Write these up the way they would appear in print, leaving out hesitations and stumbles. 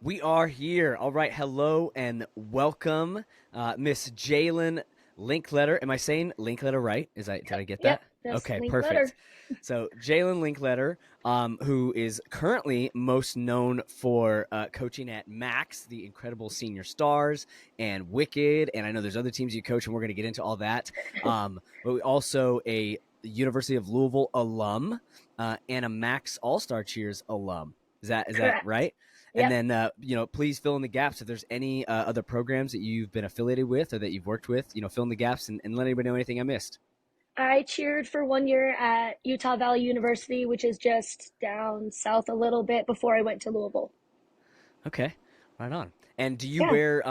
We are here. All right. Hello and welcome, Miss Jalyn Linkletter. Am I saying Linkletter right? Did I get Yep, that? that's Okay, Linkletter. perfect. So Jalyn Linkletter, who is currently most known for coaching at Max, the incredible Senior Stars, and Wicked, and I know there's other teams you coach, and we're going to get into all that. But we also a University of Louisville alum and a Max All Star Cheers alum. Is that Correct. right? And Yep. then, please fill in the gaps if there's any other programs that you've been affiliated with or that you've worked with. Fill in the gaps and let anybody know anything I missed. I cheered for 1 year at Utah Valley University, which is just down south a little bit before I went to Louisville. Okay, right on. And do you Yeah. wear,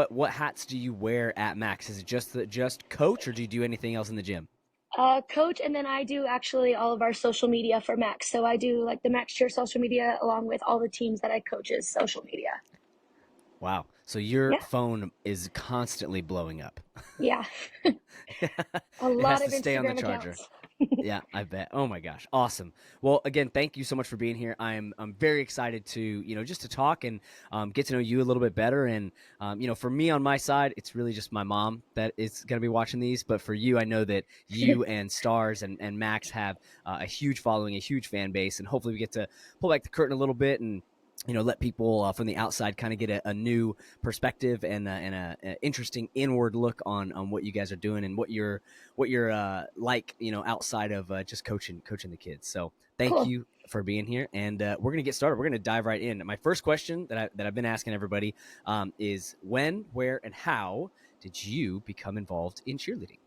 what hats do you wear at Max? Is it just coach, or do you do anything else in the gym? Coach, and then I do actually all of our social media for Max. So I do like the Max Cheer social media along with all the teams that I coach's social media. Wow. So your Yeah. phone is constantly blowing up. Yeah. A It has lot to of stay on the Instagram charger. accounts. Yeah, I bet. Oh my gosh, awesome. Well, again, thank you so much for being here. I'm very excited to just to talk and get to know you a little bit better. And for me on my side, it's really just my mom that is going to be watching these. But for you, I know that you and Stars and Max have a huge following, a huge fan base, and hopefully we get to pull back the curtain a little bit and let people from the outside kind of get a new perspective and a interesting inward look on what you guys are doing and what you're like outside of just coaching the kids. So thank Cool. you for being here, and we're gonna get started. We're gonna dive right in. My first question that I've been asking everybody is when, where, and how did you become involved in cheerleading?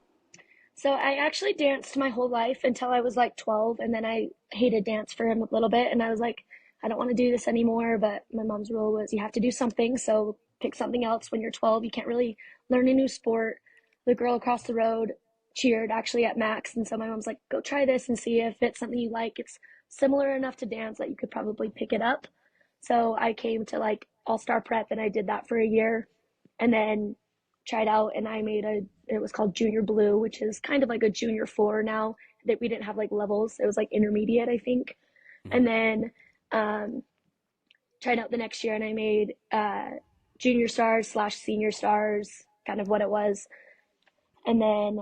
So I actually danced my whole life until I was like 12, and then I hated dance for a little bit, and I was like, I don't want to do this anymore. But my mom's rule was you have to do something, so pick something else. When you're 12, you can't really learn a new sport. The girl across the road cheered actually at Max, and so my mom's like, go try this and see if it's something you like. It's similar enough to dance that you could probably pick it up. So I came to like All Star Prep, and I did that for a year, and then tried out, and I made it was called Junior Blue, which is kind of like a junior four now, that we didn't have like levels. It was like intermediate, I think. Mm-hmm. And then um, tried out the next year, and I made junior stars slash senior stars, kind of what it was. And then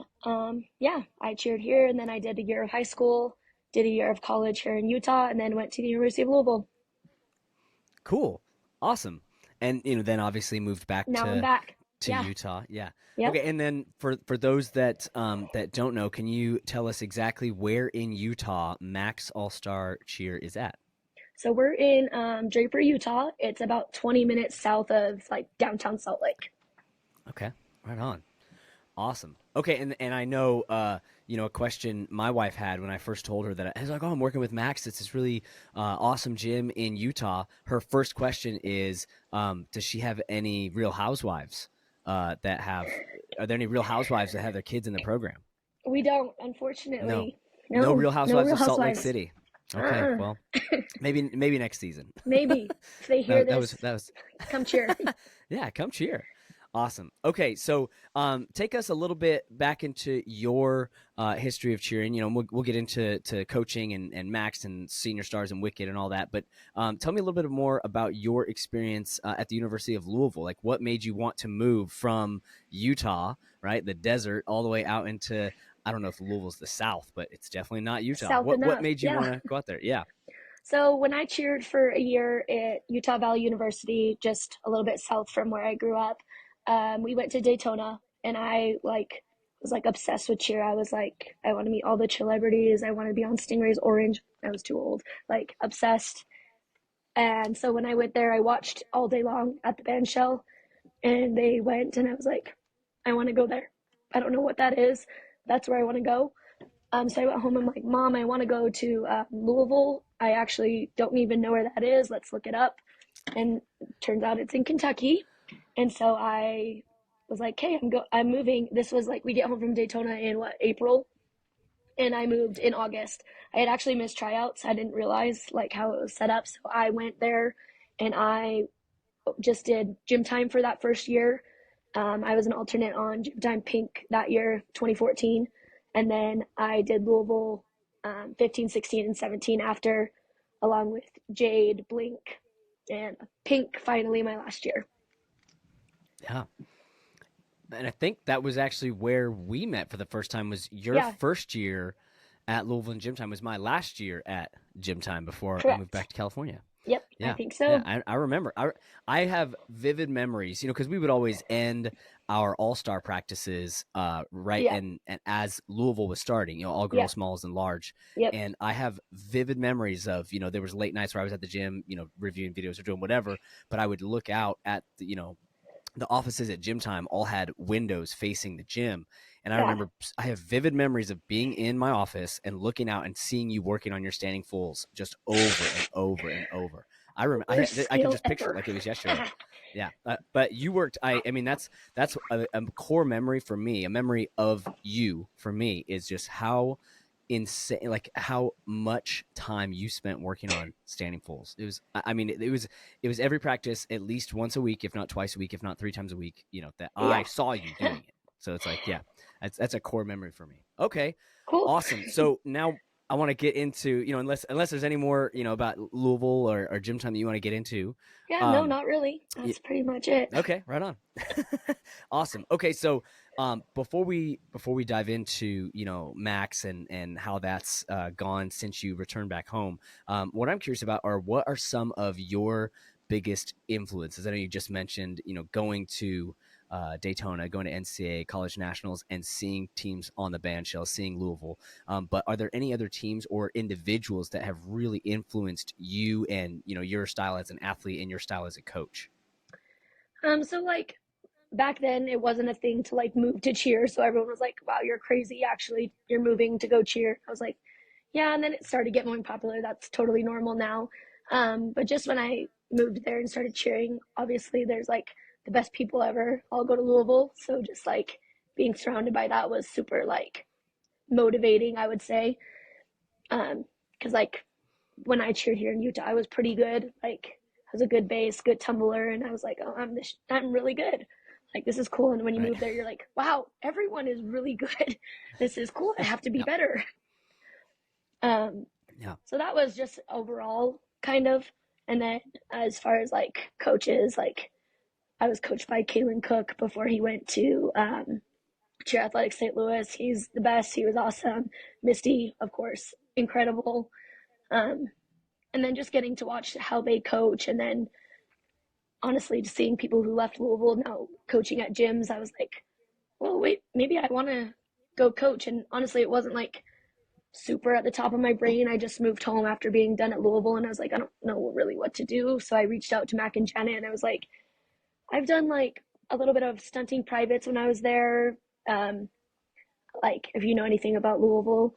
yeah, I cheered here, and then I did a year of high school, did a year of college here in Utah, and then went to the University of Louisville. Cool, awesome. And then obviously moved back Now I'm back. to Yeah. Utah. Yeah. Yep. Okay. And then for those that don't know, can you tell us exactly where in Utah Max All Star Cheer is at? So we're in Draper, Utah. It's about 20 minutes south of like downtown Salt Lake. Okay. Right on. Awesome. Okay. And I know a question my wife had when I first told her that I was like, oh, I'm working with Max. It's this really awesome gym in Utah. Her first question is, does she have any Real Housewives that have? Are there any Real Housewives that have their kids in the program? We don't, No, unfortunately. no No, Real no Housewives real of Salt Lake housewives. City. Okay, Uh-uh. well, maybe next season. Maybe if they hear this, That was come cheer. yeah, come cheer. Awesome. Okay, so take us a little bit back into your history of cheering. We'll get into coaching and Max and Senior Stars and Wicked and all that. But tell me a little bit more about your experience at the University of Louisville. Like, what made you want to move from Utah, right, the desert, all the way out into I don't know if Louisville's the South, but it's definitely not Utah. South What enough. made you Yeah. want to go out there? Yeah. So when I cheered for a year at Utah Valley University, just a little bit south from where I grew up, we went to Daytona, and I like was like obsessed with cheer. I was like, I want to meet all the celebrities. I want to be on Stingray's Orange. I was too old, like obsessed. And so when I went there, I watched all day long at the band shell, and they went, and I was like, I want to go there. I don't know what that is. That's where I want to go. So I went home. I'm like, Mom, I want to go to Louisville. I actually don't even know where that is. Let's look it up. And it turns out it's in Kentucky. And so I was like, hey, I'm moving. This was like we get home from Daytona in what, April, and I moved in August. I had actually missed tryouts. I didn't realize like how it was set up. So I went there, and I just did gym time for that first year. I was an alternate on Gym Time Pink that year, 2014. And then I did Louisville 15, 16, and 17 after, along with Jade, Blink, and Pink finally my last year. Yeah. And I think that was actually where we met for the first time. Was your Yeah, first year at Louisville Gym Time? Was my last year at Gym Time before I moved back correct. to California. Yep, I Yeah, think yeah, so. I remember. I have vivid memories, because we would always end our All Star practices, right, Yeah, and as Louisville was starting, all yeah, girls, smalls, and large, yep, and I have vivid memories of, there was late nights where I was at the gym, reviewing videos or doing whatever, but I would look out at the offices at Gym Time all had windows facing the gym. And I yeah. remember I have vivid memories of being in my office and looking out and seeing you working on your standing fulls just over and over and over. I The remember worst I can skill just picture it ever. like it was yesterday. Yeah, but you worked. I mean that's a core memory for me. A memory of you for me is just how insane, like how much time you spent working on standing fulls. It was, I mean, it was every practice at least once a week, if not twice a week, if not three times a week. That I Yeah. saw you doing it. So it's like, yeah, that's a core memory for me. Okay, Cool. awesome. So now I want to get into, unless there's any more, about Louisville or Gym Time that you want to get into. Yeah, no, Um, not really. That's pretty much it. Okay, right on. Awesome. Okay, so before we dive into Max and how that's gone since you returned back home, what I'm curious about are what are some of your biggest influences? I know you just mentioned going to Daytona, going to NCAA college nationals, and seeing teams on the band shell, seeing Louisville. But are there any other teams or individuals that have really influenced you and your style as an athlete and your style as a coach? So like back then it wasn't a thing to like move to cheer, so everyone was like, wow, you're crazy, actually you're moving to go cheer. I was like, yeah, and then it started to get more popular. That's totally normal now. But just when I moved there and started cheering, obviously there's like the best people ever all go to Louisville, so just like being surrounded by that was super like motivating, I would say. Because like when I cheered here in Utah, I was pretty good. Like I was a good bass, good tumbler, and I was like, oh, I'm really good. Like this is cool. And when you Right. move there, you're like, wow, everyone is really good. This is cool. I have to be Yeah. better. Um, Yeah. so that was just overall kind of. And then as far as like coaches, like I was coached by Kalen Cook before he went to Cheer Athletics St. Louis. He's the best. He was awesome. Misty, of course, incredible. Um, and then just getting to watch how they coach, and then honestly just seeing people who left Louisville now coaching at gyms, I was like, well, wait, maybe I want to go coach. And honestly, it wasn't like super at the top of my brain. I just moved home after being done at Louisville, and I was like, I don't know really what to do. So I reached out to Mac and Janet, and I was like, I've done like a little bit of stunting privates when I was there. Um, like if you know anything about Louisville,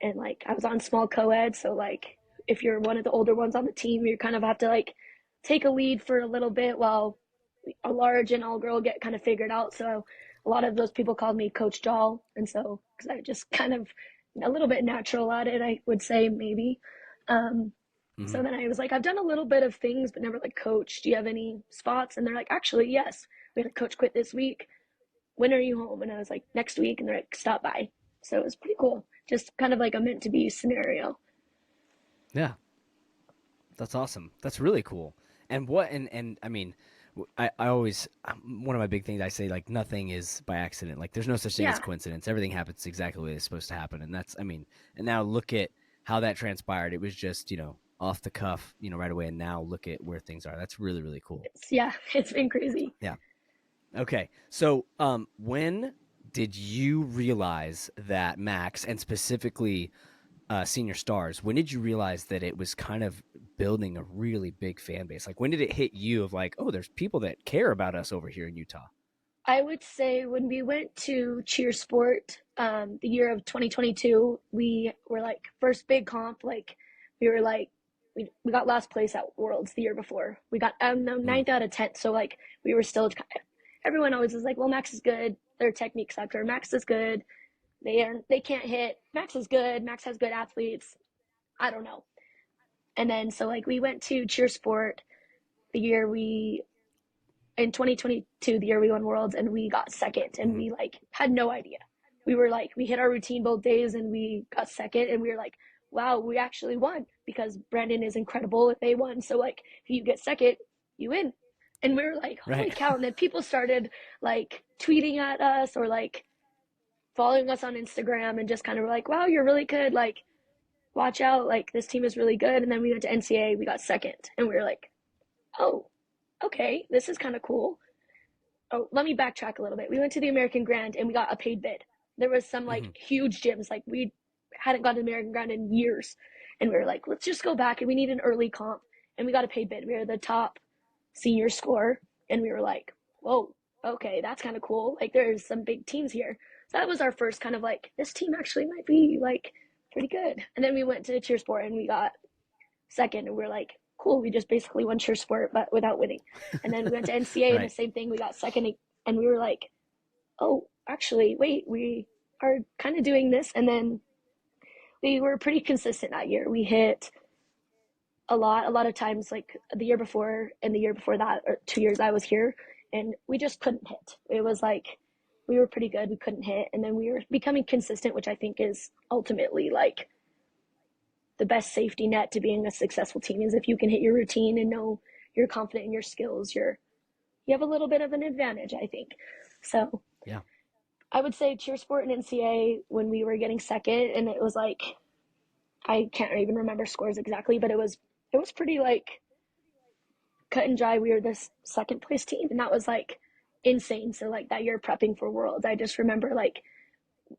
and like I was on small co-ed, so like if you're one of the older ones on the team, you kind of have to like take a lead for a little bit while a large and all girl get kind of figured out. So a lot of those people called me Coach Doll, and so because I just kind of a little bit natural at it, I would say maybe. Um, Hmm. so then I was like, I've done a little bit of things, but never like coach. Do you have any spots? And they're like, actually, yes. We had a coach quit this week. When are you home? And I was like, next week. And they're like, stop by. So it was pretty cool. Just kind of like a meant to be scenario. Yeah. That's awesome. That's really cool. And what and I mean, I always one of my big things I say, like, nothing is by accident. Like there's no such thing as Yeah. coincidence. Everything happens exactly the way it's supposed to happen. And that's, I mean, and now look at how that transpired. It was just off the cuff, right away. And now look at where things are. That's really really cool. Yeah, it's been crazy. Yeah. Okay. So when did you realize that Max, and specifically Senior Stars, when did you realize that it was kind of building a really big fan base? Like, when did it hit you of like, oh, there's people that care about us over here in Utah? I would say when we went to Cheer Sport, the year of 2022, we were like first big comp. Like we were like we got last place at Worlds the year before. We got no, Mm, ninth out of 10th. So like we were still. Everyone always is like, well, Max is good. Their technique sucked, or Max is good. They can't hit. Max is good. Max has good athletes. I don't know. And then so like we went to Cheer Sport the year we in 2022, the year we won Worlds, and we got second, and mm-hmm. we like had no idea. We were like we hit our routine both days, and we got second, and we were like, wow, we actually won because Brandon is incredible if they won. So like if you get second, you win. And we were like, holy Right. cow. And then people started like tweeting at us or like following us on Instagram and just kind of were like, wow, you're really good. Like, watch out. Like, this team is really good. And then we went to NCAA, we got second. And we were like, oh, okay, this is kind of cool. Oh, let me backtrack a little bit. We went to the American Grand and we got a paid bid. There was some like Hmm. huge gyms. Like, we hadn't gone to the American Grand in years. And we were like, let's just go back and we need an early comp. And we got a paid bid. We were the top senior score. And we were like, whoa, okay, that's kind of cool. Like, there's some big teams here. So that was our first kind of like, this team actually might be like pretty good. And then we went to cheer sport and we got second. And we are like, cool, we just basically won cheer sport, but without winning. And then we went to NCAA and the Right. same thing. We got second. And we were like, oh, actually, wait, we are kind of doing this. And then we were pretty consistent that year. We hit a lot of times, like the year before and the year before that, or 2 years I was here, and we just couldn't hit. It was like we were pretty good, we couldn't hit, and then we were becoming consistent, which I think is ultimately like the best safety net to being a successful team is if you can hit your routine and know you're confident in your skills, you have a little bit of an advantage, I think. So Yeah. I would say cheer sport and NCA when we were getting second, and it was like I can't even remember scores exactly, but it was pretty like cut and dry. We were this second place team, and that was like insane. So like that year prepping for Worlds, I just remember like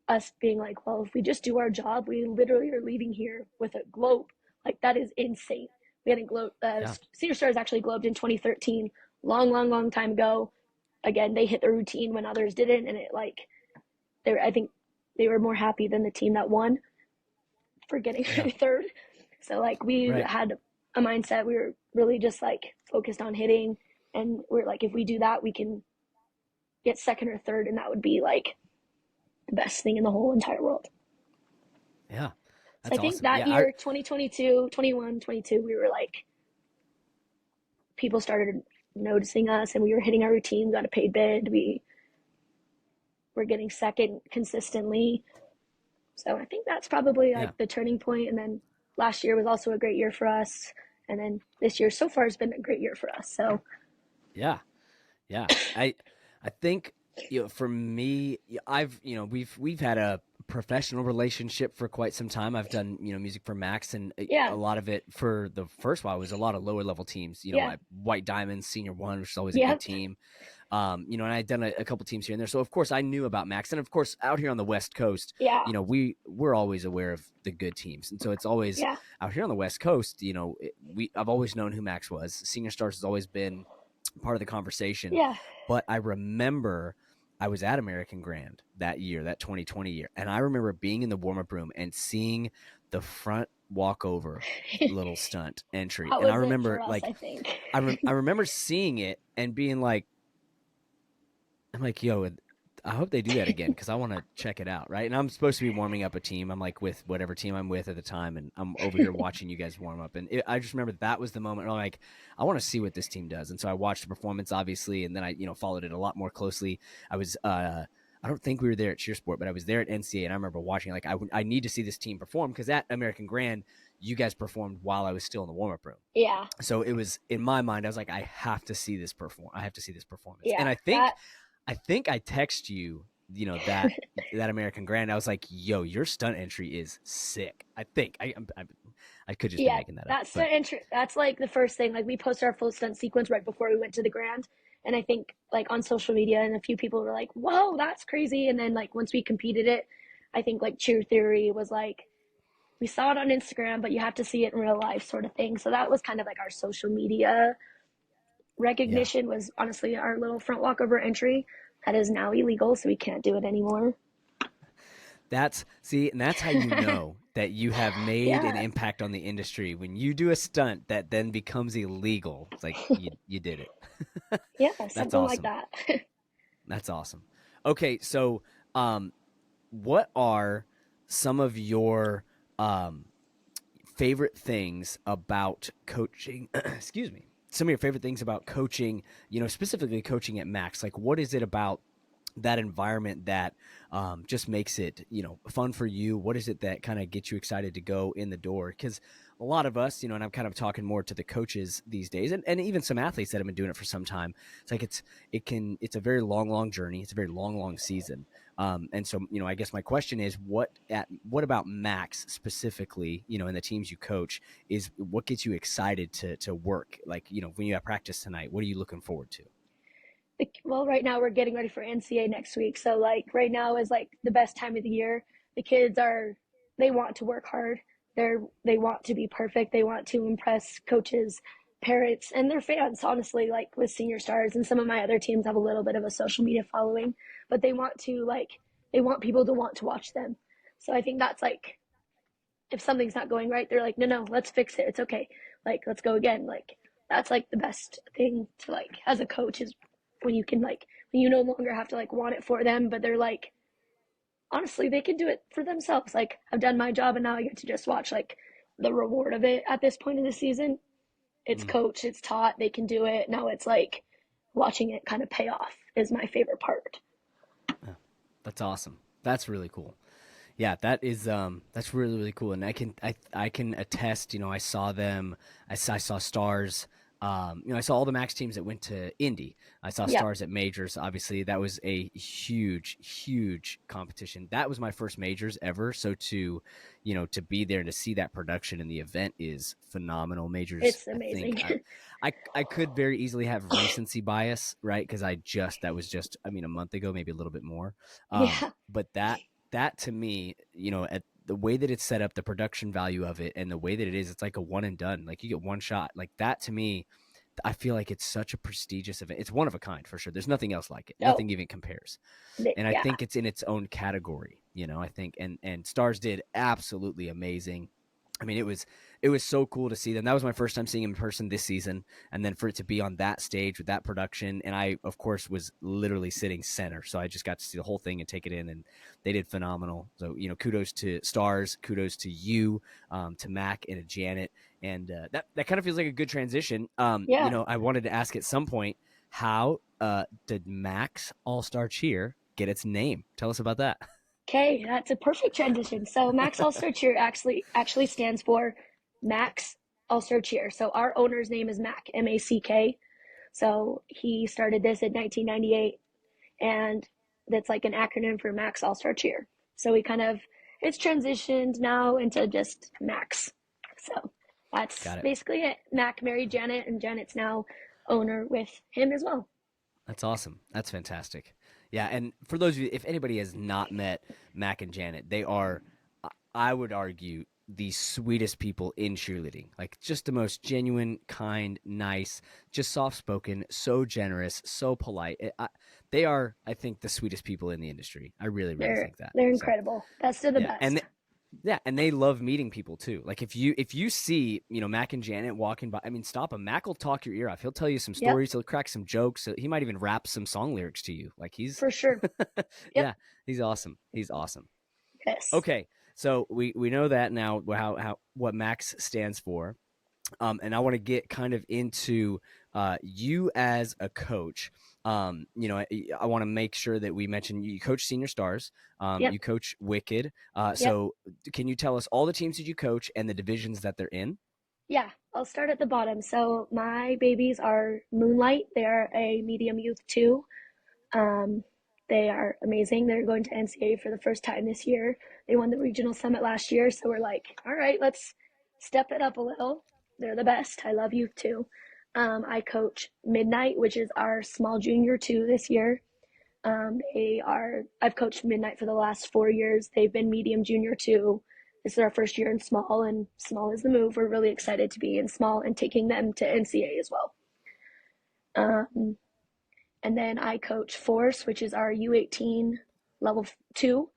us being like, well, if we just do our job, we literally are leaving here with a globe. Like that is insane. We hadn't globe. Yeah. Senior Stars actually globed in 2013, long, long, long time ago. Again, they hit the routine when others didn't, and it like they were. I think they were more happy than the team that won for getting Yeah. third. So like we Right. had a mindset. We were really just like focused on hitting, and we're like, if we do that, we can get second or third, and that would be like the best thing in the whole entire world. Yeah. So I That's think awesome. that Yeah. I, year, 2022, 21, 22, we were like, people started noticing us and we were hitting our routine, we got a paid bid, we were getting second consistently. So I think that's probably yeah. like the turning point. And then last year was also a great year for us. And then this year so far has been a great year for us. So Yeah. Yeah. I think for me, I've we've had a professional relationship for quite some time. I've done music for Max, and yeah, a lot of it for the first while was a lot of lower level teams. yeah, White Diamonds, Senior One, which is always a yeah, good team. And I'd done a couple teams here and there, so of course I knew about Max, and of course out here on the West Coast, yeah, we're always aware of the good teams, and so it's always yeah, out here on the West Coast. I've always known who Max was. Senior Stars has always been part of the conversation. yeah. But I remember I was at American Grand that year, that 2020 year, and I remember being in the warm up room and seeing the front walkover little stunt entry, That and I was it for remember us, like I think. I remember seeing it and being like, I'm like, yo, I hope they do that again because I want to check it out, right? And I'm supposed to be warming up a team. I'm like with whatever team I'm with at the time, and I'm over here watching you guys warm up. And I just remember that was the moment where I'm like, I want to see what this team does. And so I watched the performance, obviously, and then I followed it a lot more closely. I was I don't think we were there at Cheersport, but I was there at NCA, and I remember watching like I need to see this team perform because at American Grand, you guys performed while I was still in the warm up room. Yeah, So it was in my mind, I was like, I have to see this perform. I have to see this performance, and yeah, I think I text you, that American Grand. I was like, "Yo, your stunt entry is sick." I think I could just be yeah, making that up, that's but that's like the first thing. Like we posted our full stunt sequence right before we went to the Grand, and I think like on social media, and a few people were like, "Whoa, that's crazy!" And then like once we competed it, I think like Cheer Theory was like, we saw it on Instagram, but you have to see it in real life, sort of thing. So that was kind of like our social media yeah, recognition. Was honestly our little front walkover entry that is now illegal, so we can't do it anymore. and that's how you know that you have made an Yeah, impact on the industry when you do a stunt that then becomes illegal. It's like you did it. yeah, That's something like awesome. that. That's awesome. Okay, so um, what are some of your um favorite things about coaching? Excuse me. Some of your favorite things about coaching, specifically coaching at Max. Like, what is it about that environment that just makes it, fun for you? What is it that kind of gets you excited to go in the door? Because a lot of us, and I'm kind of talking more to the coaches these days, and even some athletes that have been doing it for some time. It's like it's a very long journey. It's a very long season. And so, I guess my question is, what about Max specifically, in the teams you coach, is what gets you excited to work? Like, when you have practice tonight, what are you looking forward to? Well, right now we're getting ready for NCA next week. So like right now is like the best time of the year. The kids are they want to work hard. They want to be perfect. They want to impress coaches, parents, and their fans, honestly, like with senior stars and some of my other teams have a little bit of a social media following, but they want people to want to watch them. So I think that's like if something's not going right, they're like, no, let's fix it. It's okay. Like, let's go again. Like, that's like the best thing to like as a coach is when you can like when you no longer have to like want it for them, but they're like, honestly, they can do it for themselves. Like, I've done my job and now I get to just watch like the reward of it at this point in the season. It's Mm. coached, it's taught, they can do it. Now it's like watching it kind of pay off is my favorite part. Yeah, that's awesome. That's really cool. Yeah, that's really cool, and I can attest. I saw them. I saw stars. I saw all the Max teams that went to Indy. I saw Yeah, stars at majors. Obviously, that was a huge competition. That was my first majors ever. So to be there and to see that production in the event is phenomenal. Majors, it's I think amazing. I could very easily have recency bias, right? Because that was just, a month ago, maybe a little bit more. Yeah, But that to me, at the way that it's set up, the production value of it, and the way that it is, it's like a one and done. Like you get one shot. Like that to me, I feel like it's such a prestigious event. It's one of a kind for sure. There's nothing else like it. no, Nothing even compares. And I yeah, think it's in its own category. I think and Stars did absolutely amazing. It was so cool to see them. That was my first time seeing him in person this season, and then for it to be on that stage with that production, and I of course was literally sitting center, so I just got to see the whole thing and take it in, and they did phenomenal. So kudos to Stars, kudos to you, to Mac and to Janet, and that kind of feels like a good transition. yeah. I wanted to ask at some point, how did Mac's All Star Cheer get its name? Tell us about that. Okay, that's a perfect transition. So Max All Star Cheer actually stands for Max All Star Cheer. So our owner's name is Mac, MACK. So he started this in 1998, and that's like an acronym for Max All Star Cheer. So it's transitioned now into just Max. So that's Got it. basically it. Mac married Janet, and Janet's now owner with him as well. That's awesome. That's fantastic. Yeah, and for those of you, if anybody has not met Mac and Janet, they are, I would argue, the sweetest people in cheerleading. Like, just the most genuine, kind, nice, just soft spoken, so generous, so polite. They are, I think, the sweetest people in the industry. I really They're think that. they're So, incredible. Best of the yeah, and best. yeah, and they love meeting people too. Like if you see Mac and Janet walking by, stop him. Mac will talk your ear off. He'll tell you some Yep, stories. He'll crack some jokes. He might even rap some song lyrics to you. Like he's, for sure. Yep. yeah, he's awesome. He's awesome. Yes. Okay, so we know that now how what Max stands for. And I want to get kind of into you as a coach. I want to make sure that we mention you coach Senior Stars, Yep. you coach Wicked. Yep. So, can you tell us all the teams that you coach and the divisions that they're in? Yeah. I'll start at the bottom. So my babies are Moonlight. They are a medium youth two. Um, they are amazing. They're going to NCAA for the first time this year. They won the regional summit last year, so we're like, all right, let's step it up a little. They're the best. I love youth too. I coach Midnight, which is our small junior two this year. I've coached Midnight for the last 4 years. They've been medium junior too. This is our first year in small, and small is the move. We're really excited to be in small and taking them to NCAA as well. Um, and then I coach Force, which is our U18 level two.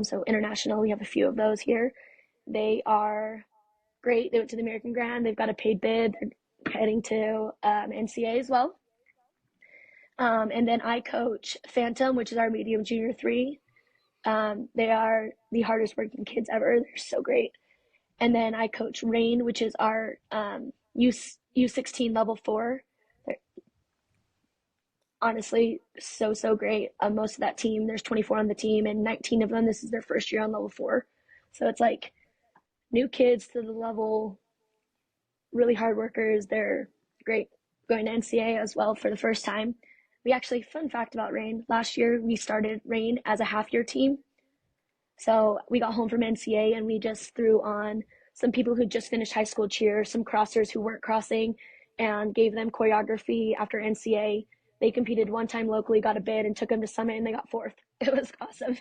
So international, we have a few of those here. They are great. They went to the American Grand. They've got a paid bid. They're heading to NCAA as well. And then I coach Phantom, which is our medium junior three. They are the hardest working kids ever. They're so great. And then I coach Rain, which is our U16 level four. They're honestly so great. Most of that team, there's 24 on the team, and 19 of them, this is their first year on level four. So it's like new kids to the level, really hard workers. They're great. Going to NCAA as well for the first time. We actually, fun fact about Rain, last year we started Rain as a half year team. So we got home from NCAA and we just threw on some people who just finished high school cheer, some crossers who weren't crossing, and gave them choreography after NCAA. They competed one time locally, got a bid, and took them to Summit, and they got fourth. It was awesome.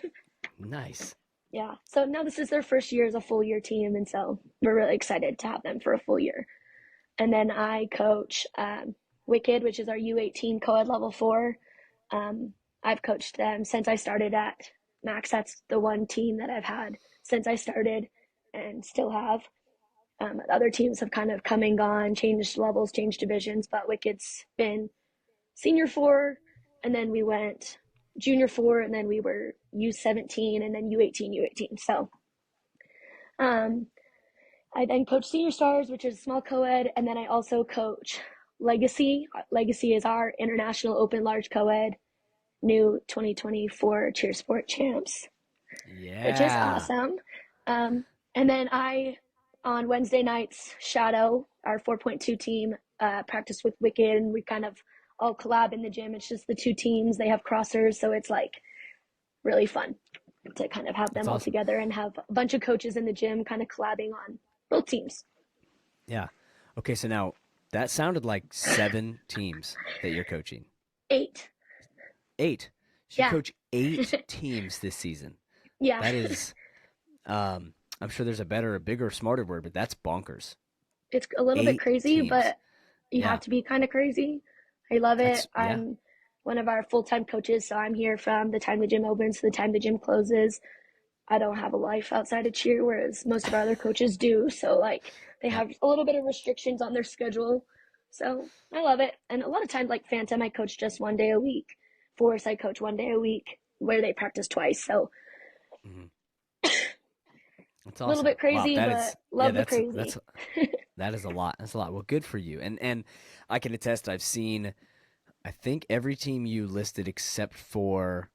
Nice. Yeah. So now this is their first year as a full year team, and so we're really excited to have them for a full year. And then I coach Wicked, which is our U18 co-ed level four. I've coached them since I started at Max. That's the one team that I've had since I started and still have. Other teams have kind of come and gone, changed levels, changed divisions, but Wicked's been senior four, and then we went junior four, and then we were U17, and then U18, U18. So um, I then coach Senior Stars, which is a small co-ed, and then I also coach Legacy. Legacy is our international open large co-ed, new 2024 cheer sport champs, which is Yeah. awesome. And then I, on Wednesday nights, shadow our 4.2 team, practice with Wicked, and we kind of all collab in the gym. It's just the two teams. They have crossers, so it's like really fun to kind of have That's them all awesome. together and have a bunch of coaches in the gym kind of collabing on both teams. Yeah. Okay, so now that sounded like 7 teams that you're coaching. 8. 8. So you Yeah. coach 8 teams this season. Yeah. That is I'm sure there's a better, a bigger, smarter word, but that's bonkers. It's a little bit 8 crazy, teams. but you Yeah. have to be kind of crazy. I love it. That's yeah. I'm one of our full-time coaches, so I'm here from the time the gym opens to the time the gym closes. I don't have a life outside of cheer, whereas most of our other coaches do. So like they Yep. have a little bit of restrictions on their schedule. So I love it. And a lot of times, like Phantom, I coach just one day a week. Force, I coach one day a week, where they practice twice. So Mhm. That's a little awesome. bit Wow, crazy, that but is yeah, love the crazy. that is a lot. That's a lot. Well, good for you. And I can attest I've seen I think every team you listed except for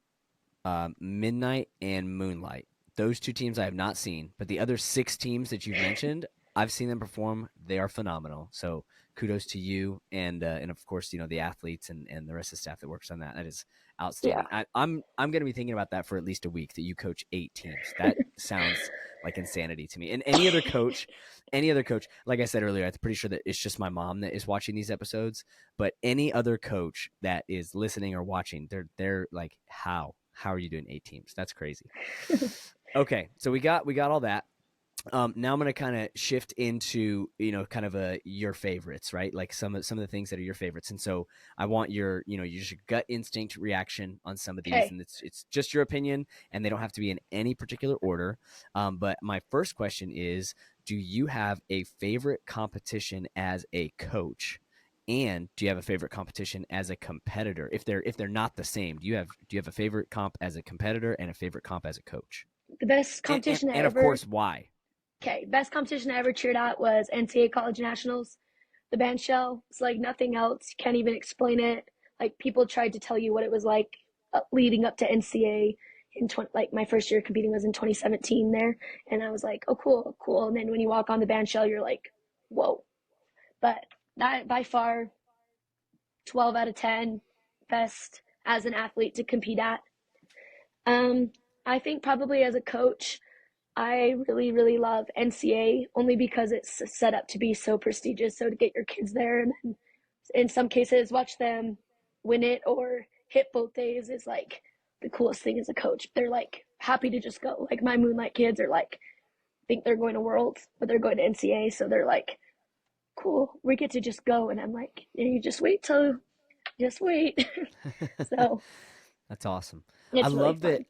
Midnight and Moonlight. Those 2 teams I have not seen, but the other 6 teams that you've mentioned, I've seen them perform. They are phenomenal. So kudos to you and of course the athletes and the rest of the staff that works on that. That is Yeah. outstanding. I'm going to be thinking about that for at least a week. That you coach 8 teams. That sounds like insanity to me. And any other coach, like I said earlier, I'm pretty sure that it's just my mom that is watching these episodes. But any other coach that is listening or watching, they're like, how are you doing 8 teams? That's crazy. Okay, so we got all that. Now I'm going to kind of shift into kind of your favorites, right? Like some of the things that are your favorites, and so I want your gut instinct reaction on some of these, Okay. and it's just your opinion, and they don't have to be in any particular order. But my first question is, do you have a favorite competition as a coach? And do you have a favorite competition as a competitor? If they're not the same, do you have a favorite comp as a competitor and a favorite comp as a coach? The best And and, competition I and of ever course, why? Okay, best competition I ever cheered at was NCAA College Nationals. The band shell, it's like nothing else. You can't even explain it. Like people tried to tell you what it was like leading up to NCAA in like my first year competing was in 2017 there, and I was like, oh cool, cool. And then when you walk on the band shell, you're like, whoa. But that by far 12 out of 10 best as an athlete to compete at. Um, I think probably as a coach, I really, really love NCA only because it's set up to be so prestigious. So to get your kids there and then in some cases watch them win it or hit both days is like the coolest thing as a coach. They're like happy to just go. Like my Moonlight kids are like think they're going to Worlds, but they're going to NCA, so they're like, cool, we get to just go. And I'm like, yeah, you just wait. So That's awesome. I it's really love that. fun.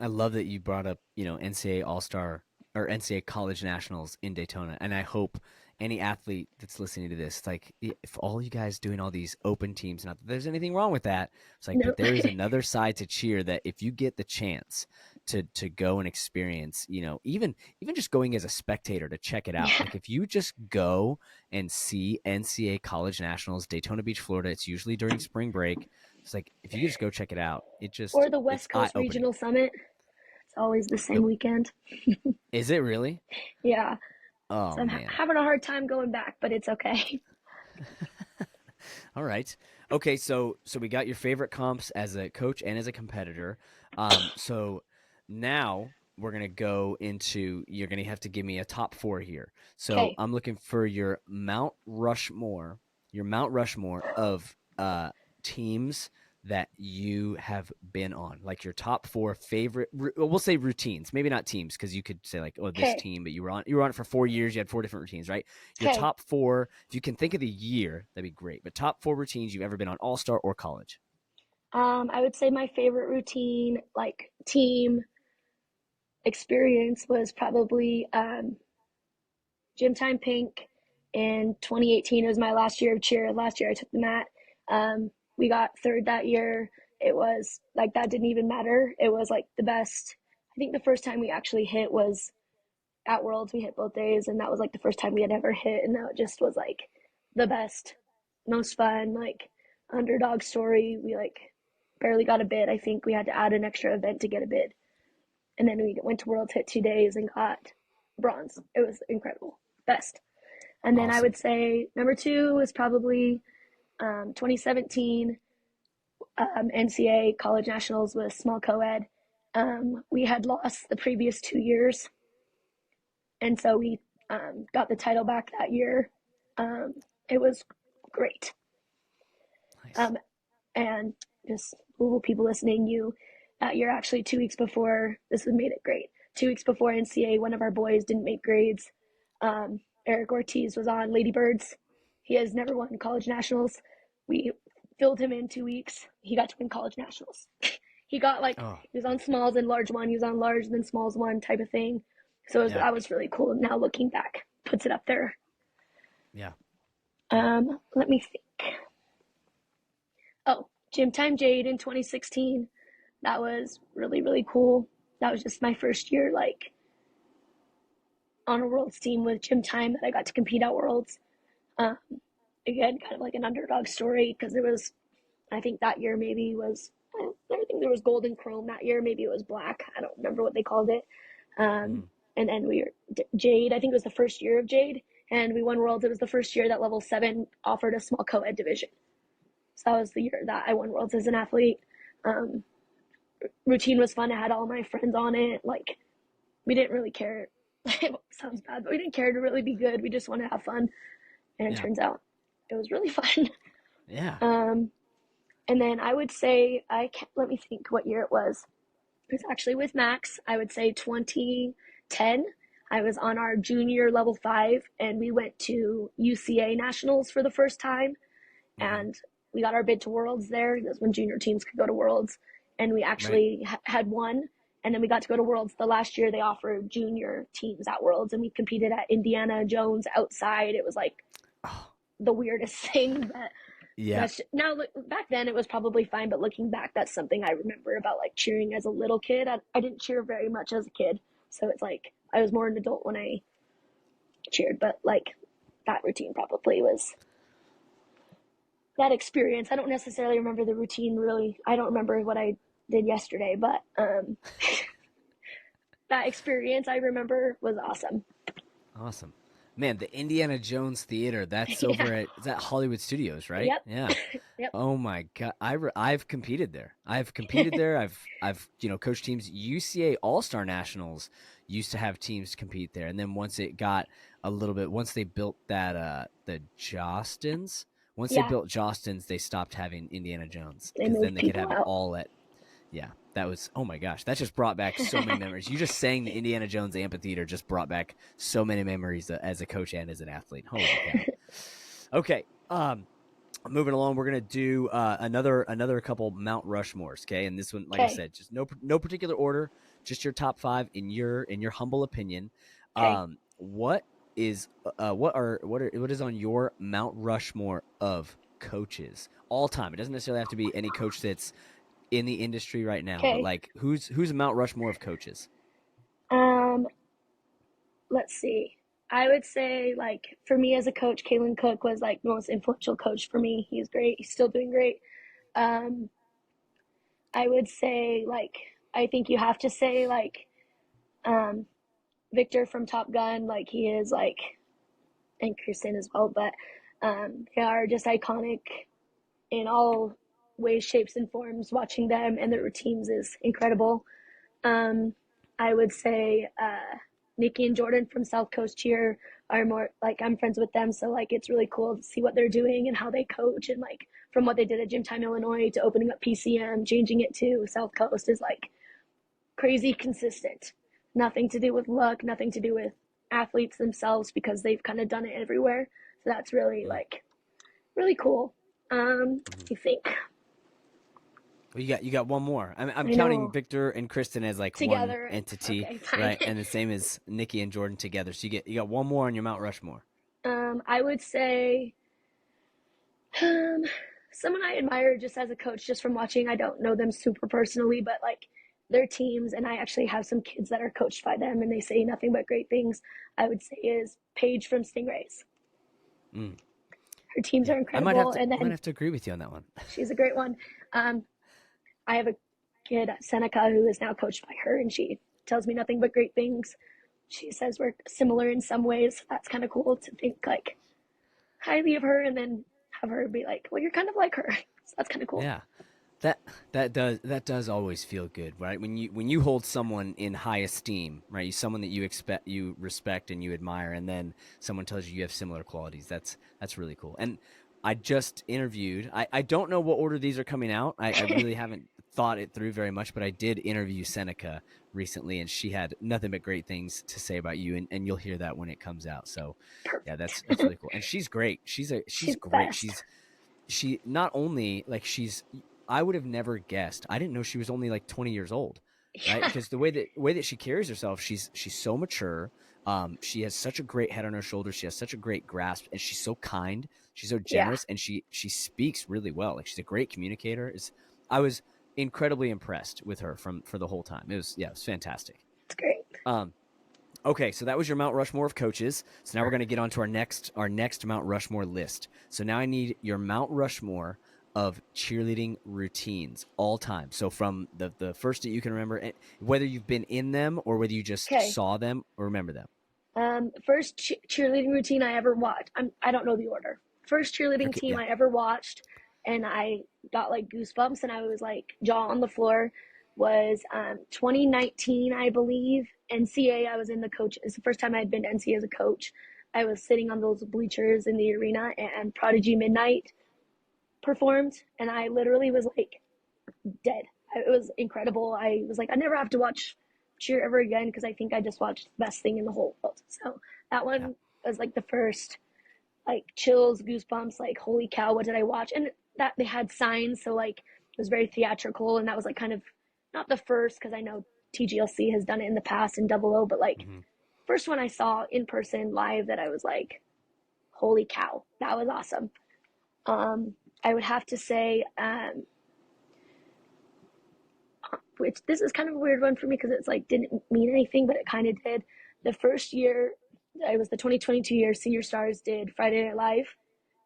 I love that you brought up, NCAA All Star or NCAA College Nationals in Daytona, and I hope any athlete that's listening to this, like, if all you guys doing all these open teams, not that there's anything wrong with that, it's like, No, but there is another side to cheer that if you get the chance to go and experience, even just going as a spectator to check it out, yeah, like if you just go and see NCAA College Nationals, Daytona Beach, Florida, it's usually during spring break. It's like if you could just go check it out, Or the it's West eye Coast opening. Regional Summit. It's always the The same weekend. Is it really? Yeah. Oh So I'm man. having a hard time going back, but it's okay. All right. Okay, so we got your favorite comps as a coach and as a competitor. So now we're gonna go into you're gonna have to give me a top four here. So Okay. I'm looking for your Mount Rushmore of teams that you have been on, like your top four favorite. We'll say routines, maybe not teams, because you could say like, oh, this Okay. team, but you were on it for 4 years. You had four different routines, right? Your Okay. top four, if you can think of the year, that'd be great. But top four routines you've ever been on, all star or college. I would say my favorite routine, like team experience, was probably Gym Time Pink in 2018. It was my last year of cheer. Last year I took the mat. We got third that year. It was like that didn't even matter. It was like the best. I think the first time we actually hit was at Worlds. We hit both days, and that was like the first time we had ever hit, and that just was like the best, most fun, like underdog story. We like barely got a bid. I think we had to add an extra event to get a bid, and then we went to Worlds, hit 2 days, and got bronze. It was incredible, best. And then I Awesome. would say number two is probably 2017 NCAA College Nationals with small co-ed. We had lost the previous 2 years, and so we got the title back that year. Um, it was great. Nice. Um, and just Google people listening, you that year actually 2 weeks before this was made it great. 2 weeks before NCAA, one of our boys didn't make grades. Eric Ortiz was on Ladybirds. He has never won college nationals. We filled him in 2 weeks. He got to win college nationals. He got like Oh, he was on smalls and large one. He was on large then smalls one type of thing. So yeah, that was really cool. Now looking back, puts it up there. yeah, yeah. Let me think. Oh, Gym Time Jade in 2016. That was really really cool. That was just my first year like on a world's team with Gym Time that I got to compete at worlds. Um, Again, kind of like an underdog story because there was, I think that year maybe was, I don't think there was gold and chrome that year. Maybe it was black. I don't remember what they called it. Um, Mhm. and then we were Jade. I think it was the first year of Jade, and we won worlds. It was the first year that level seven offered a small co-ed division. So that was the year that I won worlds as an athlete. Um, Routine was fun. I had all my friends on it. Like we didn't really care. It sounds bad, but we didn't care to really be good. We just wanted to have fun, and it Yeah, turns out it was really fun. yeah. Um, and then I would say I can't, let me think what year it was. It was actually with Max. I would say 2010. I was on our junior level five, and we went to UCA nationals for the first time, Hmm. and we got our bid to Worlds there. That's when junior teams could go to Worlds, and we Right. actually had one. And then we got to go to Worlds the last year. They offered junior teams at Worlds, and we competed at Indiana Jones outside. It was like Oh, the weirdest thing, but yeah, that's now back then it was probably fine, but looking back, that's something I remember about like cheering as a little kid. I didn't cheer very much as a kid, so it's like I was more an adult when I cheered, but like that routine probably was that experience. I don't necessarily remember the routine really. I don't remember what I did yesterday, but that experience I remember was awesome. awesome. Man, the Indiana Jones Theater, that's Yeah. over at is that Hollywood Studios, right? Yep. Yeah. Yep. Oh my god, I've competed there. I've competed there. I've coached teams. UCA All Star Nationals used to have teams compete there, and then once it got a little bit, once they built that the Jostens, once they Yeah. built Jostens, they stopped having Indiana Jones They because then moved they could people have it out. all at yeah. That was oh my gosh, that just brought back so many memories. You just saying the Indiana Jones amphitheater just brought back so many memories as a coach and as an athlete. Holy cow. Okay. Moving along, we're gonna do another couple Mount Rushmores. Okay, and this one, like I Okay. said, just no particular order, just your top five in your humble opinion. Okay. What is what is on your Mount Rushmore of coaches all time? It doesn't necessarily have to be any coach that's in the industry right now, but Okay. like who's Mount Rushmore of coaches? Um, let's see. I would say like for me as a coach, Kalen Cook was like the most influential coach for me. He's great. He's still doing great. I would say like I think you have to say like um Victor from Top Gun, like he is like, and Kristen as well, but they are just iconic in all ways, shapes, and forms. Watching them and their routines is incredible. Um, I would say Nikki and Jordan from South Coast Cheer are more like I'm friends with them, so like it's really cool to see what they're doing and how they coach, and like from what they did at Gym Time Illinois to opening up PCM, changing it to South Coast is like crazy consistent. Nothing to do with luck, nothing to do with athletes themselves because they've kind of done it everywhere. So that's really Mm-hmm. like really cool. Mm-hmm. I think Well, you got one more. I'm I counting know Victor and Kristen as like one together. entity, Okay, fine. right? And the same as Nikki and Jordan together. So you got one more on your Mount Rushmore. I would say um, someone I admire just as a coach, just from watching. I don't know them super personally, but like their teams, and I actually have some kids that are coached by them, and they say nothing but great things. I would say is Paige from Stingrays. Mm, Her teams yeah, are I might have incredible, to and I might then have to agree with you on that one. she's a great one. Um, I have a kid at Seneca who is now coached by her, and she tells me nothing but great things. She says we're similar in some ways. That's kind of cool to think like highly of her, and then have her be like, "Well, you're kind of like her." So that's kind of cool. Yeah. That that does always feel good, right? When you hold someone in high esteem, right? You someone that you respect and you admire, and then someone tells you have similar qualities. That's really cool. And I just interviewed. I don't know what order these are coming out. I really haven't thought it through very much, but I did interview Seneca recently, and she had nothing but great things to say about you, and you'll hear that when it comes out. So, yeah, Perfect. that's really cool. And she's great. She's She's the great. best. She not only like she's I would have never guessed. I didn't know she was only like 20 years old, right? Yeah, Because the way that she carries herself, she's so mature. She has such a great head on her shoulders. She has such a great grasp, and she's so kind. She's so yeah, generous, and she speaks really well. Like she's a great communicator. I was incredibly impressed with her for the whole time. It was fantastic. it's great. Um, Okay, so that was your Mount Rushmore of coaches. So now we're going to get on to our next Mount Rushmore list. So now I need your Mount Rushmore of cheerleading routines all time. So from the first that you can remember, whether you've been in them or whether you just Okay. saw them or remember them. First cheerleading routine I ever watched. I don't know the order. First cheerleading Okay, team yeah. I ever watched, and I got like goosebumps, and I was like jaw on the floor. Was 2019, I believe. NCA. I was in the coach. It's the first time I had been to NCA as a coach. I was sitting on those bleachers in the arena, and Prodigy Midnight performed, and I literally was like dead. It was incredible. I was like, I never have to watch cheer ever again because I think I just watched the best thing in the whole world. So that Yeah. one was like the first like chills, goosebumps, like holy cow, what did I watch? And that they had signs, so like it was very theatrical, and that was like kind of not the first because I know TGLC has done it in the past in Double O, but like Hmm. first one I saw in person live that I was like, holy cow, that was awesome. Um, I would have to say which this is kind of a weird one for me because it's like didn't mean anything, but it kind of did. The first year, it was the 2022 year, Senior Stars did Friday Night Live.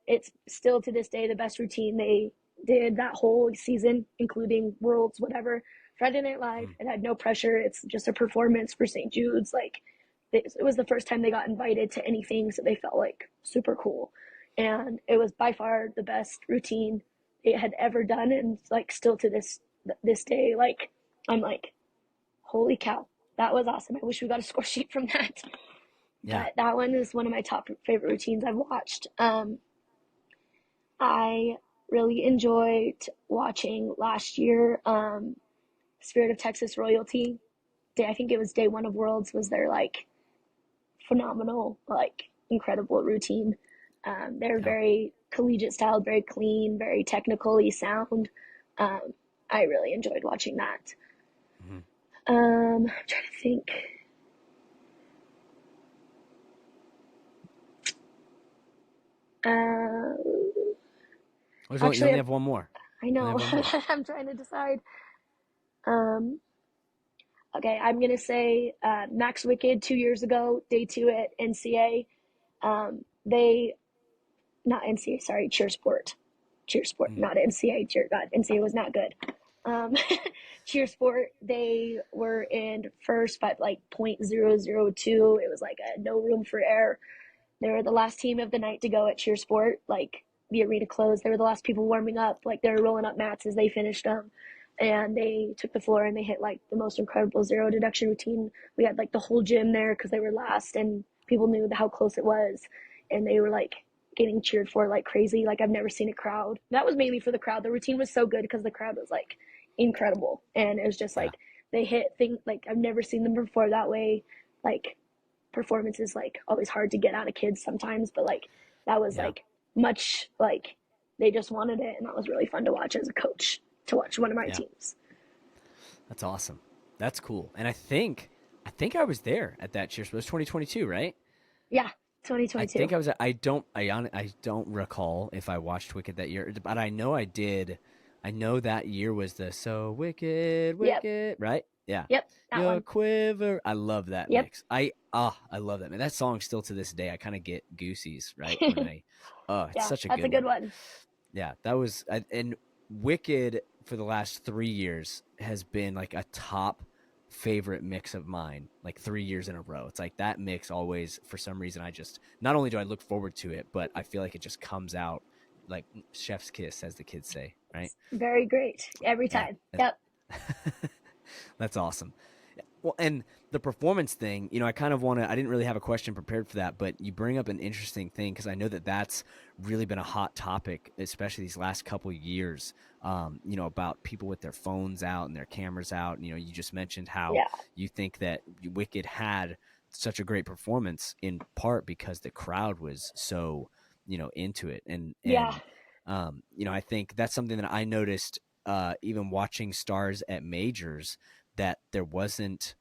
It's still to this day the best routine they did that whole season, including Worlds, whatever. Friday Night Live, Hmm. it had no pressure. It's just a performance for St. Jude's. Like, it was the first time they got invited to anything, so they felt like super cool. And it was by far the best routine they had ever done, and like still to this day, like I'm like, holy cow, that was awesome. I wish we got a score sheet from that. Yeah. But that one is one of my top favorite routines I've watched. I really enjoyed watching last year. Spirit of Texas Royalty. I think it was day one of Worlds. Was their like phenomenal, like incredible routine. They're Yeah. very collegiate style, very clean, very technically sound. Um, I really enjoyed watching that. Hmm. I'm trying to think. Uh, You actually, only have one more. I You only have know. one more. I'm trying to decide. Um, okay, I'm gonna say Max Wicked 2 years ago, day two at NCA. They not NCA, sorry, Cheer Sport, Mm. not NCA. Cheer God, NCA was not good. Um, cheer sport, they were in first by like 0.002. It was like a no room for error. They were the last team of the night to go at cheer sport. Like the arena closed. They were the last people warming up. Like they were rolling up mats as they finished them. And they took the floor and they hit like the most incredible zero deduction routine. We had like the whole gym there because they were last and people knew how close it was. And they were like getting cheered for like crazy. Like I've never seen a crowd. That was mainly for the crowd. The routine was so good because the crowd was like incredible. And it was just Yeah. like they hit things like I've never seen them before that way. Like performance is like always hard to get out of kids sometimes, but like that was Yeah. like much like they just wanted it, and that was really fun to watch as a coach to watch one of my Yeah. teams. That's awesome. That's cool. And I think I was there at that cheer. It was 2022, right? Yeah, I 2022. think I was. I don't recall if I watched Wicked that year, but I know I did. I know that year was the So Wicked, Yep, Wicked, right? Yeah. yep, that Your one. quiver. I love that Yep. mix. I love that man. That song still to this day. I kind of get goosies, right? When I oh, it's Yeah, such a that's good a good one. one. Yeah, that was and Wicked for the last 3 years has been like a top favorite mix of mine, like 3 years in a row. It's like that mix always, for some reason, I just not only do I look forward to it, but I feel like it just comes out like chef's kiss, as the kids say, right? It's very great every Yeah, time. Yep. that's awesome. Well, and the performance thing, I kind of want to, I didn't really have a question prepared for that, but you bring up an interesting thing because I know that that's really been a hot topic, especially these last couple of years, about people with their phones out and their cameras out. You just mentioned how Yeah. you think that Wicked had such a great performance in part because the crowd was so, into it. Yeah. I think that's something that I noticed, even watching stars at majors, that there wasn't,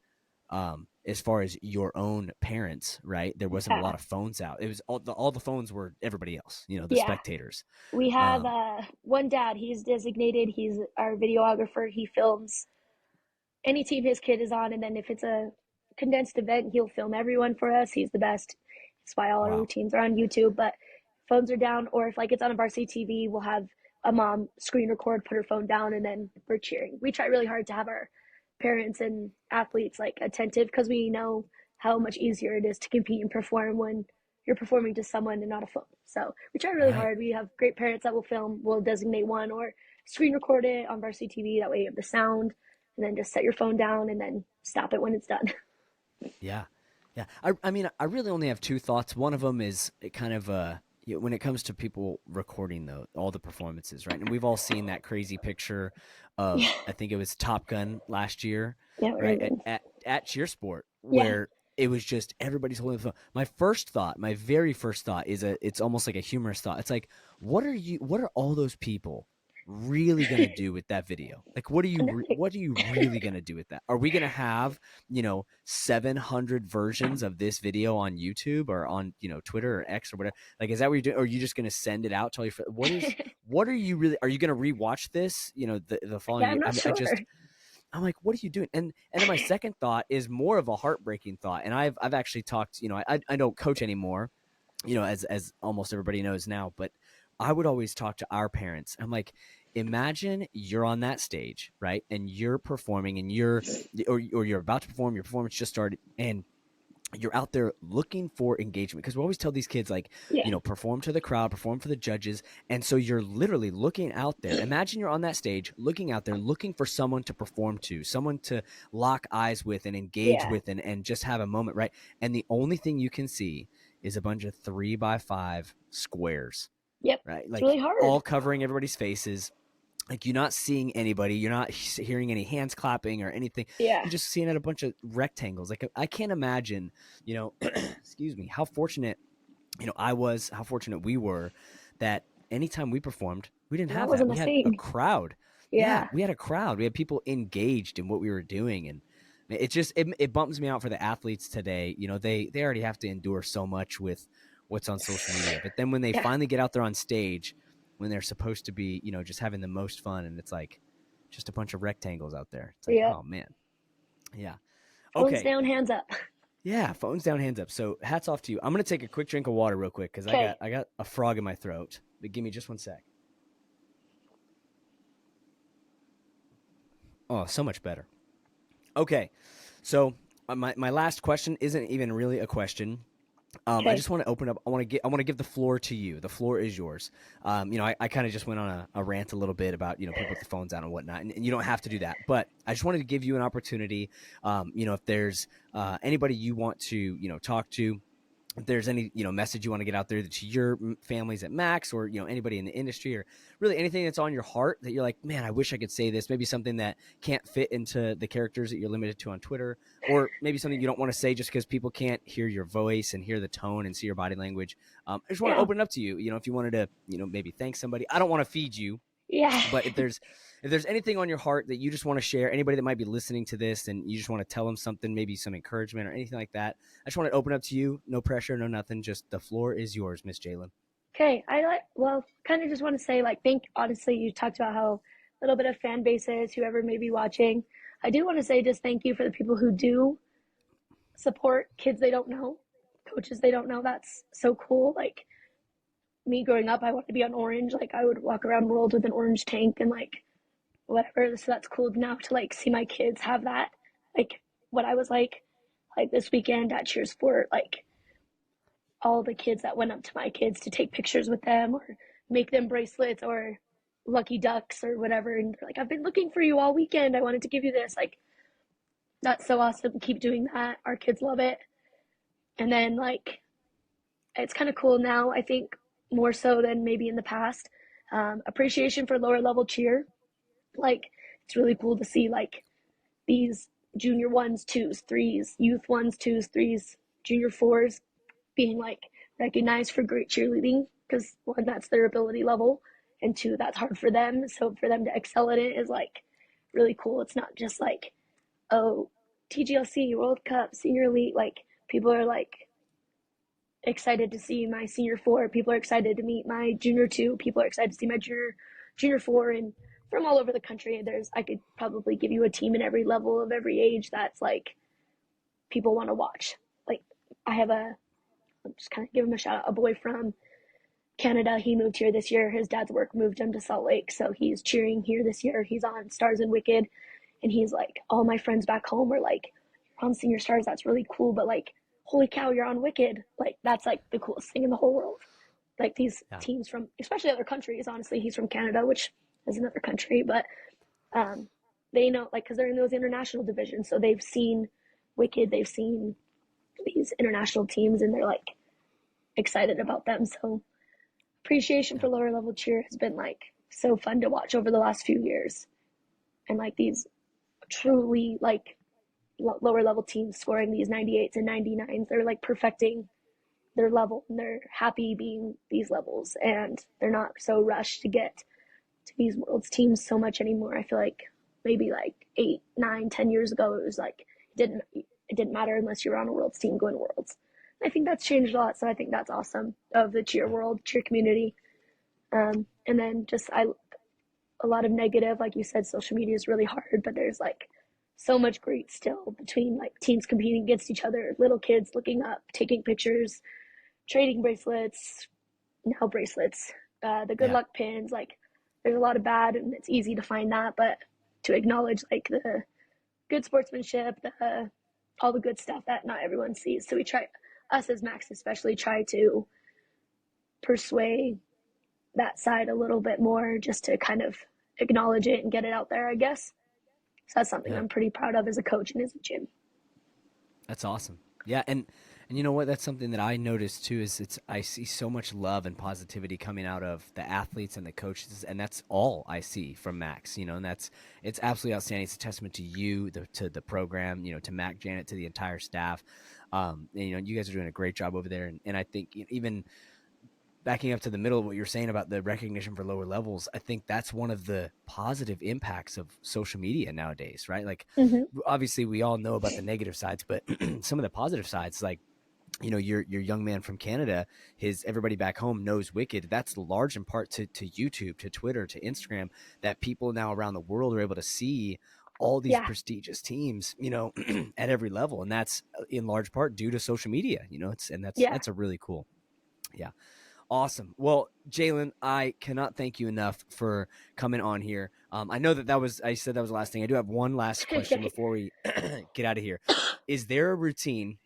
as far as your own parents, right? There wasn't a Yeah. lot of phones out. It was all the phones were everybody else, the Yeah. spectators. We have Um, one dad. He's designated. He's our videographer. He films any team his kid is on, and then if it's a condensed event, he'll film everyone for us. He's the best. That's why all our wow. routines are on YouTube. But phones are down, or if like it's on a varsity TV, we'll have a mom screen record, put her phone down, and then we're cheering. We try really hard to have our parents and athletes like attentive because we know how much easier it is to compete and perform when you're performing to someone and not a phone. So we try really Right. hard. We have great parents that will film, will designate one or screen record it on varsity TV. That way you have the sound and then just set your phone down and then stop it when it's done. Yeah. Yeah. I mean, I really only have two thoughts. One of them is kind of when it comes to people recording all the performances, right? And we've all seen that crazy picture Yeah, of, I think it was Top Gun last year, yeah, right? At Raven. at Cheersport, Yeah, where it was just everybody's holding the phone. My very first thought is it's almost like a humorous thought. It's like, what are all those people really gonna do with that video? Like, what are you really gonna do with that? Are we gonna have 700 versions of this video on YouTube or on Twitter or X or whatever? Like, is that what you're doing? Or are you just gonna send it out to all your friends? What are you really? Are you gonna rewatch this? The following yeah, I'm year? not sure. I'm like, what are you doing? And then my second thought is more of a heartbreaking thought. And I've actually talked. I don't coach anymore. As almost everybody knows now, but I would always talk to our parents. I'm like, imagine you're on that stage, right? And you're performing and or you're about to perform, your performance just started, and you're out there looking for engagement because we always tell these kids, like, Yeah, perform to the crowd, perform for the judges. And so you're literally looking out there. Imagine you're on that stage looking out there, looking for someone to perform to, someone to lock eyes with and engage yeah, with, and just have a moment, right? And the only thing you can see is a bunch of 3x5 squares, yep. right? It's Like really hard. all covering everybody's faces. Like, you're not seeing anybody, you're not hearing any hands clapping or anything. Yeah, You're just seeing at a bunch of rectangles. Like, I can't imagine, excuse me, how fortunate I was, how fortunate we were, that anytime we performed, we didn't that have that. wasn't We a had a thing. crowd. Yeah, Yeah, we had a crowd. We had people engaged in what we were doing, and it bumps me out for the athletes today. They already have to endure so much with what's on social media, but then when they yeah. finally get out there on stage, when they're supposed to be, just having the most fun, and it's like just a bunch of rectangles out there. It's like, Yep. oh man, yeah. Phones Okay, down, hands up. yeah, phones down, hands up. So hats off to you. I'm gonna take a quick drink of water real quick because I got Okay. I got a frog in my throat. But give me just one sec. Oh, so much better. Okay. So my last question isn't even really a question. I Okay. just want to open up. I want to give the floor to you. The floor is yours. I kind of just went on a rant a little bit about people with the phones out and whatnot, and you don't have to do that. But I just wanted to give you an opportunity. If there's anybody you want to talk to, if there's any message you want to get out there to your families at Max, or anybody in the industry, or really anything that's on your heart that you're like, man, I wish I could say this. Maybe something that can't fit into the characters that you're limited to on Twitter, or maybe something you don't want to say just because people can't hear your voice and hear the tone and see your body language. I just want to Yeah. open it up to you. If you wanted to maybe thank somebody. I don't want to feed you, Yeah. but if there's anything on your heart that you just want to share, anybody that might be listening to this and you just want to tell them something, maybe some encouragement or anything like that, I just want to open up to you. No pressure, no nothing. Just the floor is yours, Miss Jalyn. Okay. Well, kind of just want to say, like, honestly, you talked about how a little bit of fan bases, whoever may be watching. I do want to say just thank you for the people who do support kids they don't know, coaches they don't know. That's so cool. Like, me growing up, I wanted to be on Orange. Like, I would walk around World with an orange tank and, like, whatever. So that's cool now to, like, see my kids have that. Like, what I was like this weekend at Cheers Sport, like, all the kids that went up to my kids to take pictures with them or make them bracelets or lucky ducks or whatever. And they're like, I've been looking for you all weekend. I wanted to give you this. Like, that's so awesome. Keep doing that. Our kids love it. And then, like, it's kind of cool now, I think, more so than maybe in the past. Appreciation for lower level cheer. Like, it's really cool to see, like, these junior ones, twos, threes, youth ones, twos, threes, junior fours being like recognized for great cheerleading because one, that's their ability level, and two, that's hard for them. So for them to excel in it is like really cool. It's not just like, oh, TGLC, World Cup, Senior Elite. Like, people are like excited to see my senior four. People are excited to meet my junior two. People are excited to see my junior four, and from all over the country. I could probably give you a team in every level of every age that's like people want to watch. Like, I have I'll just kind of give him a shout out, a boy from Canada. He moved here this year. His dad's work moved him to Salt Lake, so he's cheering here this year. He's on Stars and Wicked, and he's like, all my friends back home are like, you're on Senior Stars, that's really cool, but like, holy cow, you're on Wicked. Like, that's like the coolest thing in the whole world. Like, these Yeah. teams from, especially other countries, honestly, he's from Canada, which is another country, but um, they know, like, because they're in those international divisions, so they've seen Wicked, they've seen these international teams, and they're like excited about them. So appreciation Yeah. for lower level cheer has been like so fun to watch over the last few years, and like these truly like lower level teams scoring these 98s and 99s. They're like perfecting their level, and they're happy being these levels, and they're not so rushed to get to these worlds teams so much anymore. I feel like maybe like 8, 9, 10 years ago it was like it didn't matter unless you were on a worlds team going to worlds. I think that's changed a lot, so I think that's awesome of the cheer Yeah. world, cheer community. And then just a lot of negative, like you said, social media is really hard, but there's like so much great still between like teams competing against each other, little kids looking up, taking pictures, trading bracelets, now bracelets, the good Yeah. luck pins. Like, there's a lot of bad, and it's easy to find that, but to acknowledge like the good sportsmanship, all the good stuff that not everyone sees. So we try, us as Max especially, try to persuade that side a little bit more just to kind of acknowledge it and get it out there, I guess. So that's something Yeah. I'm pretty proud of as a coach and as a gym. That's awesome. Yeah, and you know what? That's something that I noticed too. Is I see so much love and positivity coming out of the athletes and the coaches, and that's all I see from Max. And it's absolutely outstanding. It's a testament to you, to the program, to Mac, Janet, to the entire staff. And, you guys are doing a great job over there, and I think even backing up to the middle of what you're saying about the recognition for lower levels, I think that's one of the positive impacts of social media nowadays, right? Like, Mm-hmm. obviously we all know about the negative sides, but some of the positive sides, like, your young man from Canada, his everybody back home knows Wicked. That's large in part to YouTube, to Twitter, to Instagram, that people now around the world are able to see all these Yeah. prestigious teams, at every level. And that's in large part due to social media, it's, and Yeah. that's a really cool. Yeah. Awesome. Well, Jalyn, I cannot thank you enough for coming on here. I know I said that was the last thing. I do have one last question Okay. before we get out of here. Is there a routine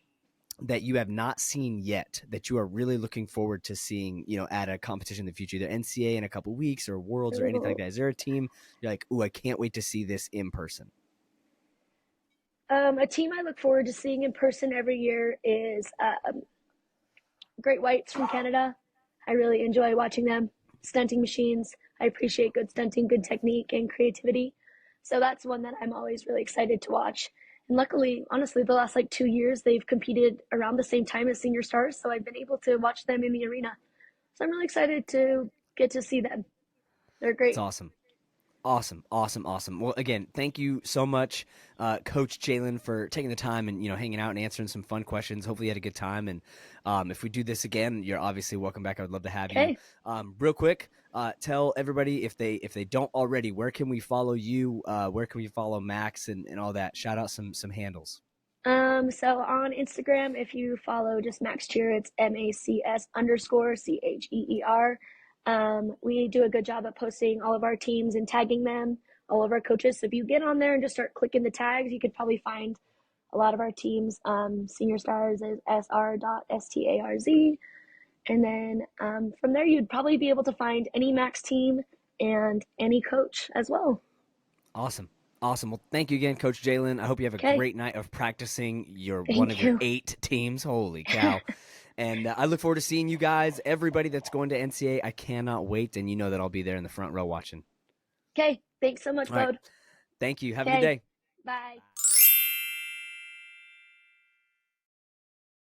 that you have not seen yet that you are really looking forward to seeing, at a competition in the future, either NCAA in a couple weeks or Worlds or anything like Ooh. that? Is there a team you're like, ooh, I can't wait to see this in person? A team I look forward to seeing in person every year is Great Whites from Canada. I really enjoy watching them. Stunting machines. I appreciate good stunting, good technique, and creativity. So that's one that I'm always really excited to watch. And luckily, honestly, the last like 2 years, they've competed around the same time as Senior Stars. So I've been able to watch them in the arena. So I'm really excited to get to see them. They're That's great. awesome. Awesome, awesome, awesome. Well, again, thank you so much, Coach Jalyn, for taking the time and hanging out and answering some fun questions. Hopefully, you had a good time. And if we do this again, you're obviously welcome back. I would love to have you. Okay. Real quick, tell everybody if they don't already, where can we follow you? Where can we follow Max and all that? Shout out some handles. So on Instagram, if you follow just Max Cheer, it's Macs_CHEER. We do a good job at posting all of our teams and tagging them, all of our coaches. So if you get on there and just start clicking the tags, you could probably find a lot of our teams. Senior Stars is sr.starz. And then from there, you'd probably be able to find any Max team and any coach as well. Awesome. Awesome. Well, thank you again, Coach Jalyn. I hope you have a Okay. great night of practicing one of Thank your you. 8 teams. Holy cow. And I look forward to seeing you guys, everybody that's going to NCAA. I cannot wait. And you know that I'll be there in the front row watching. Okay. Thanks so much, All right. Bode. Thank you. Have a good Okay. day. Bye.